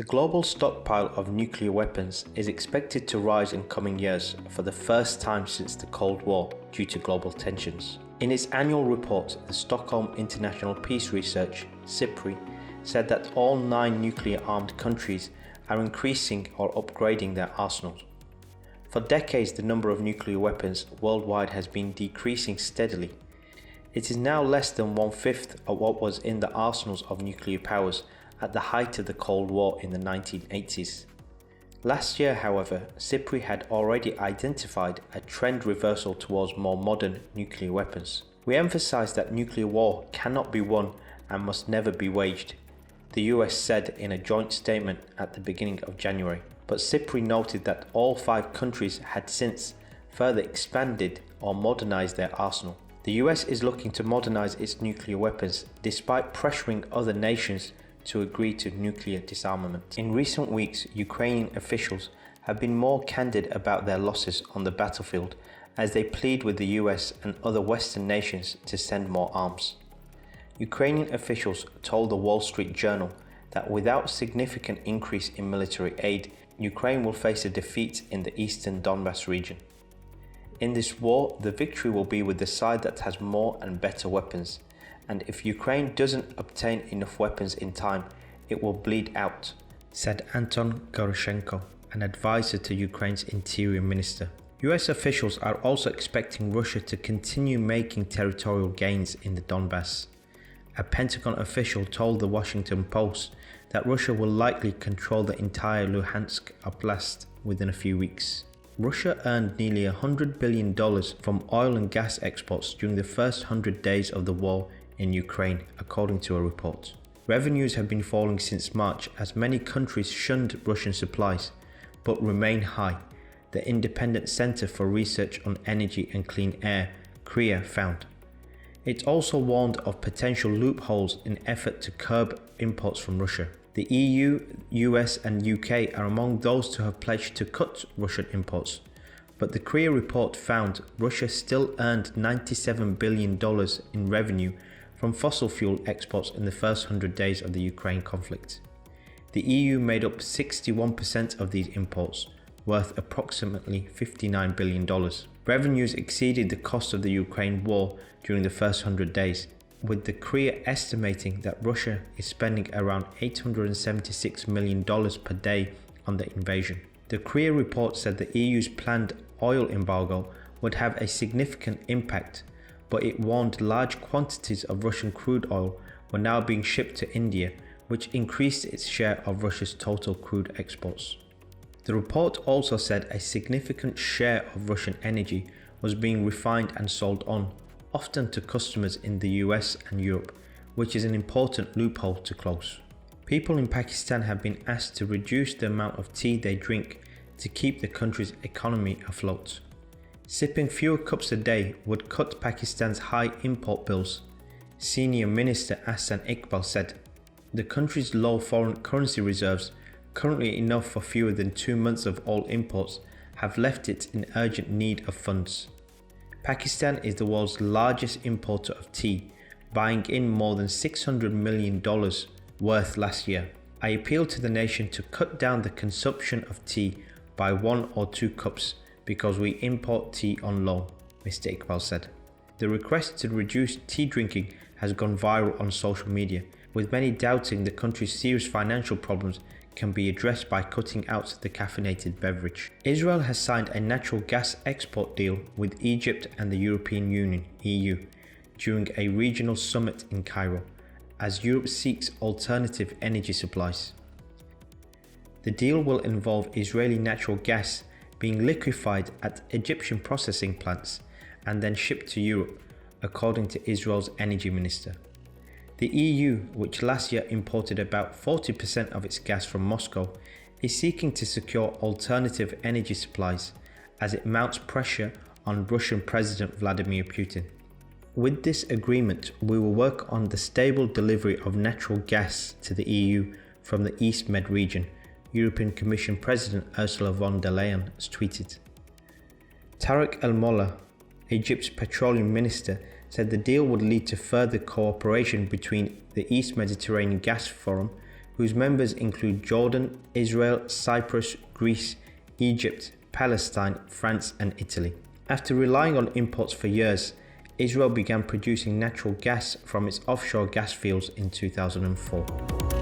The global stockpile of nuclear weapons is expected to rise in coming years for the first time since the Cold War due to global tensions. In its annual report, the Stockholm International Peace Research (SIPRI) said that all 9 nuclear-armed countries are increasing or upgrading their arsenals. For decades, the number of nuclear weapons worldwide has been decreasing steadily. It is now less than 1/5 of what was in the arsenals of nuclear powers at the height of the Cold War in the 1980s. Last year, however, SIPRI had already identified a trend reversal towards more modern nuclear weapons. We emphasize that nuclear war cannot be won and must never be waged, the US said in a joint statement at the beginning of January. But SIPRI noted that all 5 countries had since further expanded or modernized their arsenal. The US is looking to modernize its nuclear weapons despite pressuring other nations to agree to nuclear disarmament. In recent weeks, Ukrainian officials have been more candid about their losses on the battlefield as they plead with the US and other Western nations to send more arms. Ukrainian officials told the Wall Street Journal that without significant increase in military aid, Ukraine will face a defeat in the eastern Donbas region. In this war, the victory will be with the side that has more and better weapons, and if Ukraine doesn't obtain enough weapons in time, it will bleed out, said Anton Goroshenko, an advisor to Ukraine's interior minister. US officials are also expecting Russia to continue making territorial gains in the Donbass. A Pentagon official told the Washington Post that Russia will likely control the entire Luhansk Oblast within a few weeks. Russia earned nearly $100 billion from oil and gas exports during the first 100 days of the war in Ukraine, according to a report. Revenues have been falling since March as many countries shunned Russian supplies, but remain high, the Independent Center for Research on Energy and Clean Air, CREA, found. It also warned of potential loopholes in effort to curb imports from Russia. The EU, US and UK are among those to have pledged to cut Russian imports, but the CREA report found Russia still earned $97 billion in revenue from fossil fuel exports in the first 100 days of the Ukraine conflict. The EU made up 61% of these imports, worth approximately $59 billion. Revenues exceeded the cost of the Ukraine war during the first 100 days, with the CREA estimating that Russia is spending around $876 million per day on the invasion. The CREA report said the EU's planned oil embargo would have a significant impact, but it warned large quantities of Russian crude oil were now being shipped to India, which increased its share of Russia's total crude exports. The report also said a significant share of Russian energy was being refined and sold on, often to customers in the US and Europe, which is an important loophole to close. People in Pakistan have been asked to reduce the amount of tea they drink to keep the country's economy afloat. Sipping fewer cups a day would cut Pakistan's high import bills, Senior Minister Ahsan Iqbal said. The country's low foreign currency reserves, currently enough for fewer than 2 months of all imports, have left it in urgent need of funds. Pakistan is the world's largest importer of tea, buying in more than $600 million worth last year. I appeal to the nation to cut down the consumption of tea by 1 or 2 cups because we import tea on loan, Mr. Iqbal said. The request to reduce tea drinking has gone viral on social media, with many doubting the country's serious financial problems can be addressed by cutting out the caffeinated beverage. Israel has signed a natural gas export deal with Egypt and the European Union (EU) during a regional summit in Cairo, as Europe seeks alternative energy supplies. The deal will involve Israeli natural gas being liquefied at Egyptian processing plants and then shipped to Europe, according to Israel's energy minister. The EU, which last year imported about 40% of its gas from Moscow, is seeking to secure alternative energy supplies as it mounts pressure on Russian President Vladimir Putin. With this agreement, we will work on the stable delivery of natural gas to the EU from the East Med region, European Commission President Ursula von der Leyen tweeted. Tarek El-Molla, Egypt's petroleum minister, said the deal would lead to further cooperation between the East Mediterranean Gas Forum, whose members include Jordan, Israel, Cyprus, Greece, Egypt, Palestine, France and Italy. After relying on imports for years, Israel began producing natural gas from its offshore gas fields in 2004.